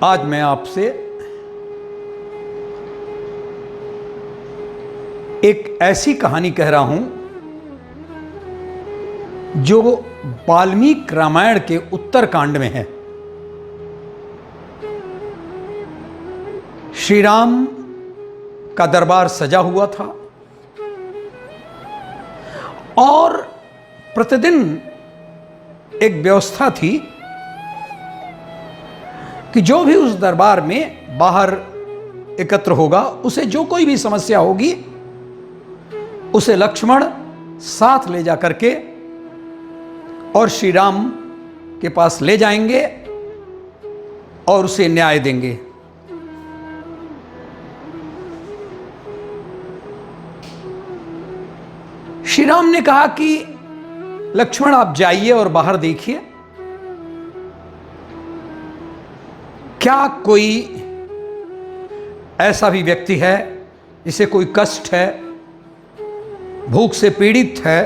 आज मैं आपसे एक ऐसी कहानी कह रहा हूं जो वाल्मीकि रामायण के उत्तरकांड में है। श्री राम का दरबार सजा हुआ था और प्रतिदिन एक व्यवस्था थी कि जो भी उस दरबार में बाहर एकत्र होगा, उसे जो कोई भी समस्या होगी उसे लक्ष्मण साथ ले जा करके और श्री राम के पास ले जाएंगे और उसे न्याय देंगे। श्री राम ने कहा कि लक्ष्मण आप जाइए और बाहर देखिए, क्या कोई ऐसा भी व्यक्ति है जिसे कोई कष्ट है, भूख से पीड़ित है,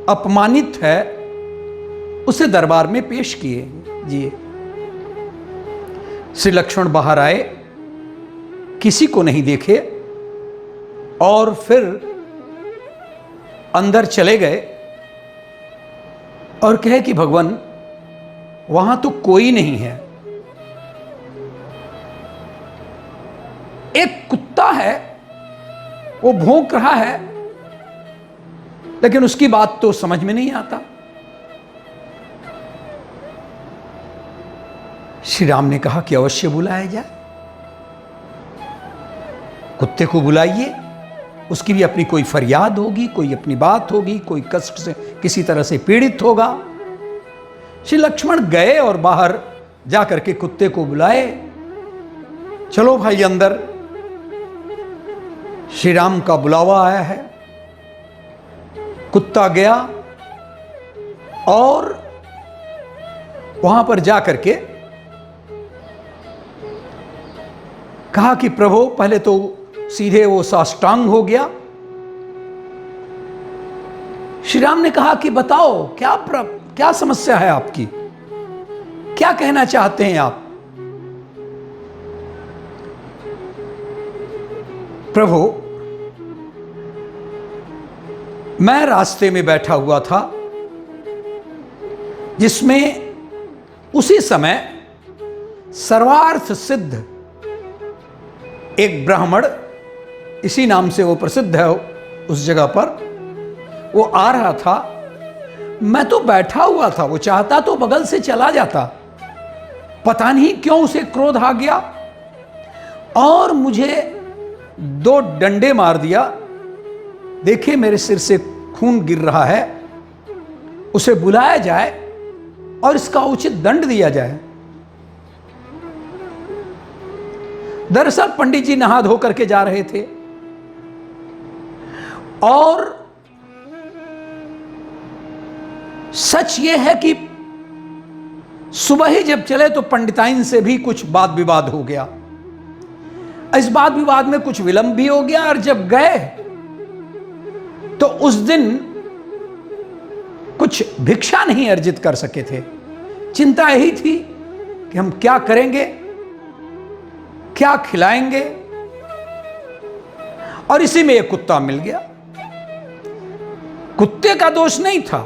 अपमानित है, उसे दरबार में पेश कीजिए। श्री लक्ष्मण बाहर आए, किसी को नहीं देखे और फिर अंदर चले गए और कहे कि भगवान वहां तो कोई नहीं है, एक कुत्ता है वो भौंक रहा है, लेकिन उसकी बात तो समझ में नहीं आता। श्री राम ने कहा कि अवश्य बुलाया जाए, कुत्ते को बुलाइए, उसकी भी अपनी कोई फरियाद होगी, कोई अपनी बात होगी, कोई कष्ट से किसी तरह से पीड़ित होगा। श्री लक्ष्मण गए और बाहर जाकर के कुत्ते को बुलाए, चलो भाई अंदर। श्री राम का बुलावा आया है, कुत्ता गया और वहां पर जाकर के कहा कि प्रभु, पहले तो सीधे वो साष्टांग हो गया। श्री राम ने कहा कि बताओ क्या समस्या है आपकी, क्या कहना चाहते हैं आप। प्रभु, मैं रास्ते में बैठा हुआ था जिसमें उसी समय सर्वार्थ सिद्ध एक ब्राह्मण, इसी नाम से वो प्रसिद्ध है उस जगह पर, वो आ रहा था। मैं तो बैठा हुआ था, वो चाहता तो बगल से चला जाता, पता नहीं क्यों उसे क्रोध आ गया और मुझे 2 डंडे मार दिया। देखिए मेरे सिर से खून गिर रहा है, उसे बुलाया जाए और इसका उचित दंड दिया जाए। दरअसल पंडित जी नहा धो करके जा रहे थे और सच यह है कि सुबह ही जब चले तो पंडिताइन से भी कुछ वाद विवाद हो गया। इस वाद विवाद में कुछ विलंब भी हो गया और जब गए तो उस दिन कुछ भिक्षा नहीं अर्जित कर सके थे। चिंता यही थी कि हम क्या करेंगे, क्या खिलाएंगे, और इसी में एक कुत्ता मिल गया। कुत्ते का दोष नहीं था,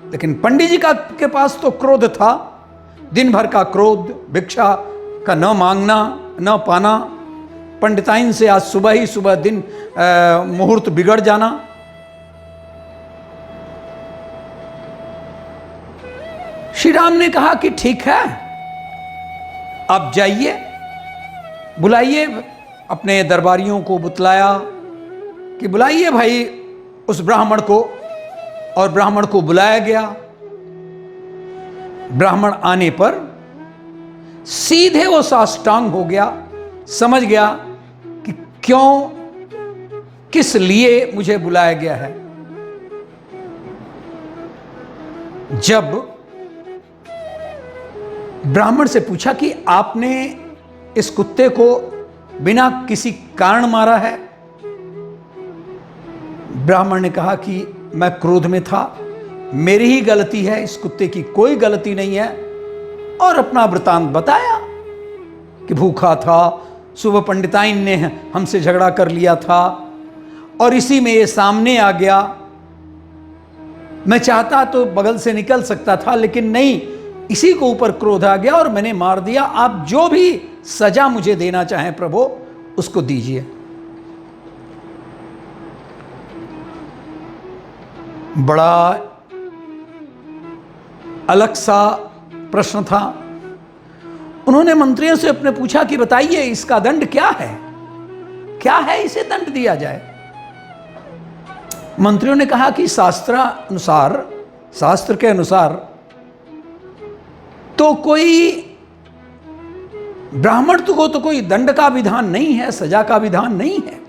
लेकिन पंडित जी के पास तो क्रोध था, दिन भर का क्रोध, भिक्षा का न मांगना न पाना, पंडिताइन से आज सुबह दिन मुहूर्त बिगड़ जाना। श्री राम ने कहा कि ठीक है, आप जाइए, बुलाइए अपने दरबारियों को, बुतलाया कि बुलाइए भाई उस ब्राह्मण को, और ब्राह्मण को बुलाया गया। ब्राह्मण आने पर सीधे वो साष्टांग हो गया, समझ गया कि क्यों, किस लिए मुझे बुलाया गया है। जब ब्राह्मण से पूछा कि आपने इस कुत्ते को बिना किसी कारण मारा है, ब्राह्मण ने कहा कि मैं क्रोध में था, मेरी ही गलती है, इस कुत्ते की कोई गलती नहीं है, और अपना वृतांत बताया कि भूखा था, सुबह पंडिताइन ने हमसे झगड़ा कर लिया था और इसी में ये सामने आ गया। मैं चाहता तो बगल से निकल सकता था, लेकिन नहीं, इसी को ऊपर क्रोध आ गया और मैंने मार दिया। आप जो भी सजा मुझे देना चाहें प्रभु, उसको दीजिए। बड़ा अलग सा प्रश्न था। उन्होंने मंत्रियों से अपने पूछा कि बताइए इसका दंड क्या है, क्या है इसे दंड दिया जाए। मंत्रियों ने कहा कि शास्त्र के अनुसार तो कोई ब्राह्मण को तो कोई दंड का विधान नहीं है, सजा का विधान नहीं है।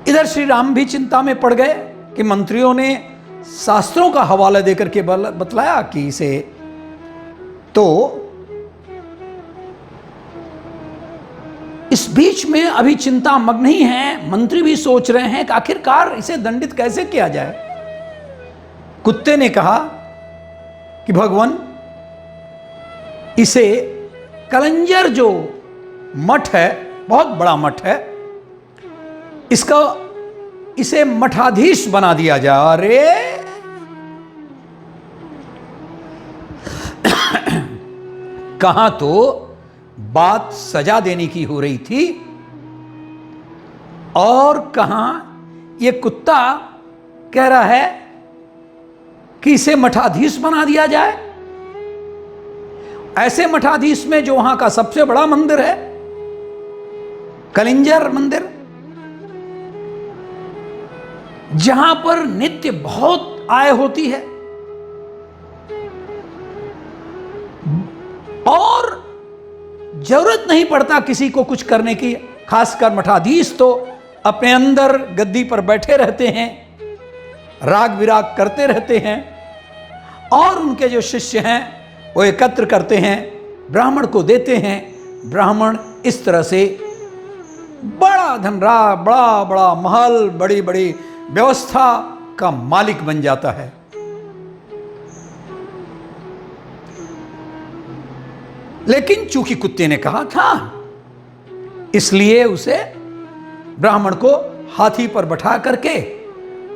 इधर श्री राम भी चिंता में पड़ गए कि मंत्रियों ने शास्त्रों का हवाला देकर के बतलाया कि इसे तो इस बीच में अभी चिंता मग्न ही है। मंत्री भी सोच रहे हैं कि आखिरकार इसे दंडित कैसे किया जाए। कुत्ते ने कहा कि भगवान, इसे कलंजर जो मठ है, बहुत बड़ा मठ है, इसे मठाधीश बना दिया जाए। अरे कहां तो बात सजा देने की हो रही थी और कहां ये कुत्ता कह रहा है कि इसे मठाधीश बना दिया जाए। ऐसे मठाधीश में जो वहां का सबसे बड़ा मंदिर है, कलिंजर मंदिर, जहां पर नित्य बहुत आय होती है और जरूरत नहीं पड़ता किसी को कुछ करने की। खासकर मठाधीश तो अपने अंदर गद्दी पर बैठे रहते हैं, राग विराग करते रहते हैं और उनके जो शिष्य हैं वो एकत्र करते हैं, ब्राह्मण को देते हैं। ब्राह्मण इस तरह से बड़ा धनराज, बड़ा बड़ा महल, बड़ी बड़ी व्यवस्था का मालिक बन जाता है। लेकिन चूंकि कुत्ते ने कहा था, इसलिए उसे, ब्राह्मण को हाथी पर बैठा करके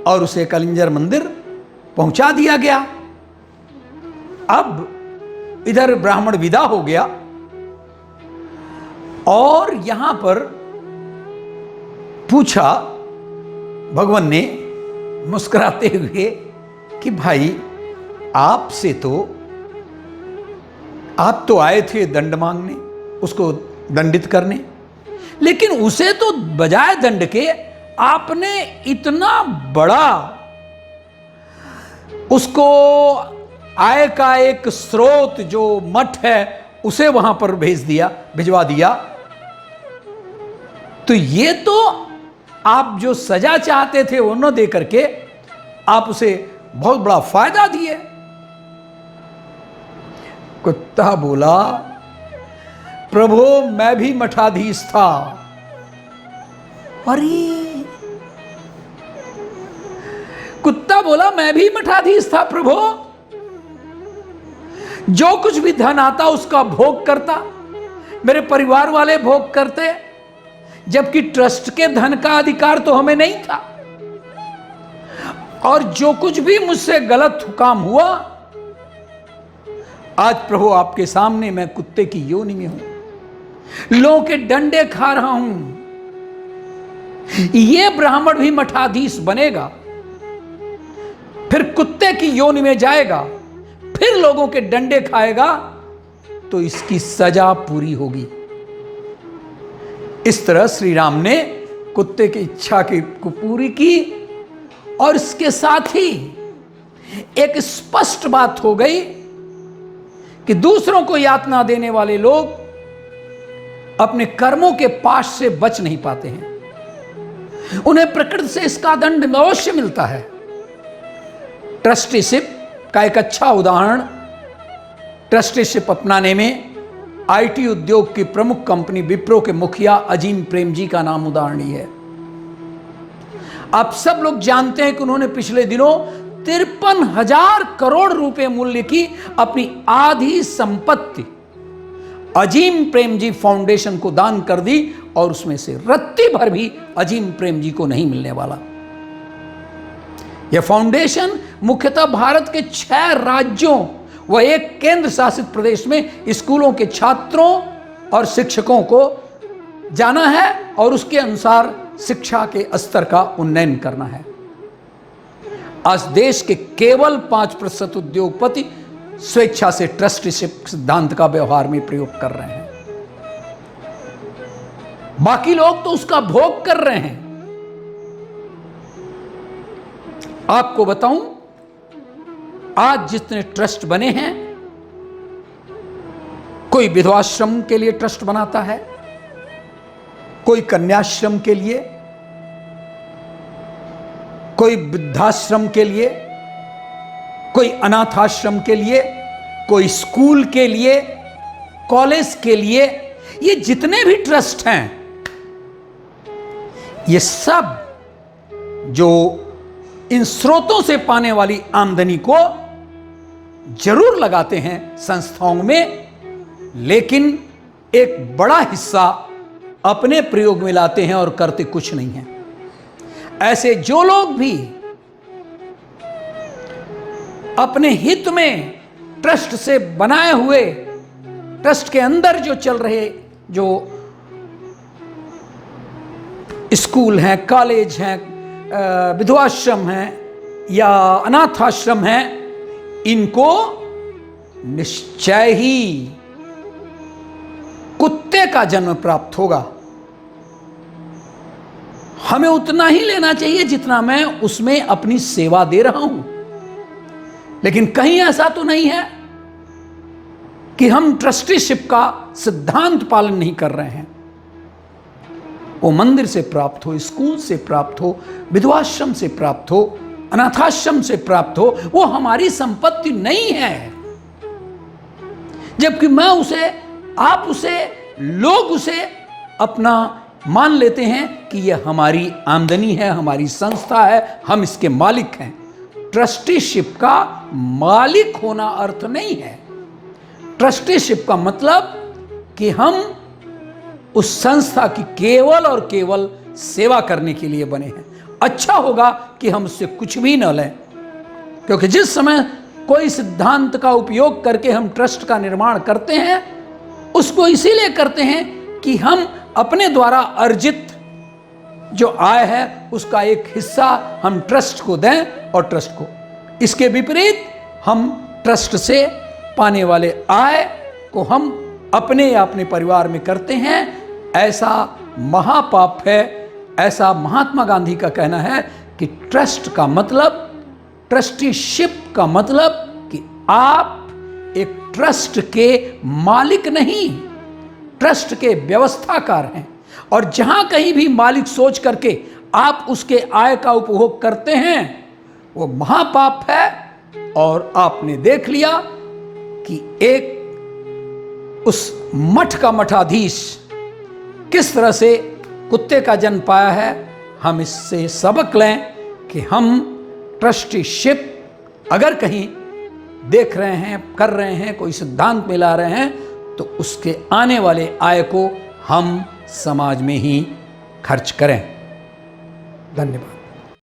और उसे कलिंजर मंदिर पहुंचा दिया गया। अब इधर ब्राह्मण विदा हो गया और यहां पर पूछा भगवान ने मुस्कुराते हुए कि भाई, आपसे तो, आप तो आए थे दंड मांगने, उसको दंडित करने, लेकिन उसे तो बजाय दंड के आपने इतना बड़ा उसको आय का एक स्रोत जो मठ है उसे वहां पर भिजवा दिया। तो ये तो आप जो सजा चाहते थे वो न दे करके आप उसे बहुत बड़ा फायदा दिए। कुत्ता बोला, प्रभु मैं भी मठाधीश था। अरे, कुत्ता बोला मैं भी मठाधीश था प्रभु, जो कुछ भी धन आता उसका भोग करता, मेरे परिवार वाले भोग करते, जबकि ट्रस्ट के धन का अधिकार तो हमें नहीं था। और जो कुछ भी मुझसे गलत काम हुआ, आज प्रभु आपके सामने मैं कुत्ते की योनि में हूं, लोगों के डंडे खा रहा हूं। ये ब्राह्मण भी मठाधीश बनेगा, फिर कुत्ते की योनि में जाएगा, फिर लोगों के डंडे खाएगा, तो इसकी सजा पूरी होगी। इस तरह श्री राम ने कुत्ते की इच्छा को पूरी की और इसके साथ ही एक स्पष्ट बात हो गई कि दूसरों को यातना देने वाले लोग अपने कर्मों के पाश से बच नहीं पाते हैं, उन्हें प्रकृति से इसका दंड अवश्य मिलता है। ट्रस्टीशिप का एक अच्छा उदाहरण, ट्रस्टीशिप अपनाने में आईटी उद्योग की प्रमुख कंपनी विप्रो के मुखिया अजीम प्रेम जी का नाम उदाहरणीय है। आप सब लोग जानते हैं कि उन्होंने पिछले दिनों 53,000 करोड़ रुपए मूल्य की अपनी आधी संपत्ति अजीम प्रेम जी फाउंडेशन को दान कर दी और उसमें से रत्ती भर भी अजीम प्रेम जी को नहीं मिलने वाला। यह फाउंडेशन मुख्यतः भारत के 6 राज्यों व एक केंद्र शासित प्रदेश में स्कूलों के छात्रों और शिक्षकों को जाना है और उसके अनुसार शिक्षा के स्तर का उन्नयन करना है। आज देश के केवल 5% उद्योगपति स्वेच्छा से ट्रस्टीशिप सिद्धांत का व्यवहार में प्रयोग कर रहे हैं। बाकी लोग तो उसका भोग कर रहे हैं। आपको बताऊं, आज जितने ट्रस्ट बने हैं, कोई विधवाश्रम के लिए ट्रस्ट बनाता है, कोई कन्याश्रम के लिए, कोई वृद्धाश्रम के लिए, कोई अनाथाश्रम के लिए, कोई स्कूल के लिए, कॉलेज के लिए। ये जितने भी ट्रस्ट हैं, ये सब जो इन स्रोतों से पाने वाली आमदनी को जरूर लगाते हैं संस्थाओं में, लेकिन एक बड़ा हिस्सा अपने प्रयोग में लाते हैं और करते कुछ नहीं है। ऐसे जो लोग भी अपने हित में ट्रस्ट से बनाए हुए, ट्रस्ट के अंदर जो चल रहे जो स्कूल हैं, कॉलेज हैं, विधवाश्रम हैं या अनाथाश्रम हैं, इनको निश्चय ही कुत्ते का जन्म प्राप्त होगा। हमें उतना ही लेना चाहिए जितना मैं उसमें अपनी सेवा दे रहा हूं। लेकिन कहीं ऐसा तो नहीं है कि हम ट्रस्टीशिप का सिद्धांत पालन नहीं कर रहे हैं। वो मंदिर से प्राप्त हो, स्कूल से प्राप्त हो, विधवाश्रम से प्राप्त हो, अनाथाश्रम से प्राप्त हो, वो हमारी संपत्ति नहीं है। जबकि मैं उसे, आप उसे, लोग उसे अपना मान लेते हैं कि यह हमारी आमदनी है, हमारी संस्था है, हम इसके मालिक हैं। ट्रस्टीशिप का मालिक होना अर्थ नहीं है। ट्रस्टीशिप का मतलब कि हम उस संस्था की केवल और केवल सेवा करने के लिए बने हैं। अच्छा होगा कि हम उससे कुछ भी न लें, क्योंकि जिस समय कोई सिद्धांत का उपयोग करके हम ट्रस्ट का निर्माण करते हैं, उसको इसीलिए करते हैं कि हम अपने द्वारा अर्जित जो आय है उसका एक हिस्सा हम ट्रस्ट को दें और ट्रस्ट को। इसके विपरीत हम ट्रस्ट से पाने वाले आय को हम अपने या अपने परिवार में करते हैं। ऐसा महापाप है। ऐसा महात्मा गांधी का कहना है कि ट्रस्ट का मतलब, ट्रस्टीशिप का मतलब कि आप एक ट्रस्ट के मालिक नहीं, ट्रस्ट के व्यवस्थाकार हैं। और जहां कहीं भी मालिक सोच करके आप उसके आय का उपभोग करते हैं, वो महापाप है। और आपने देख लिया कि एक उस मठ का मठाधीश किस तरह से कुत्ते का जन्म पाया है। हम इससे सबक लें कि हम ट्रस्टीशिप अगर कहीं देख रहे हैं, कर रहे हैं, कोई सिद्धांत में ला रहे हैं, तो उसके आने वाले आय को हम समाज में ही खर्च करें। धन्यवाद।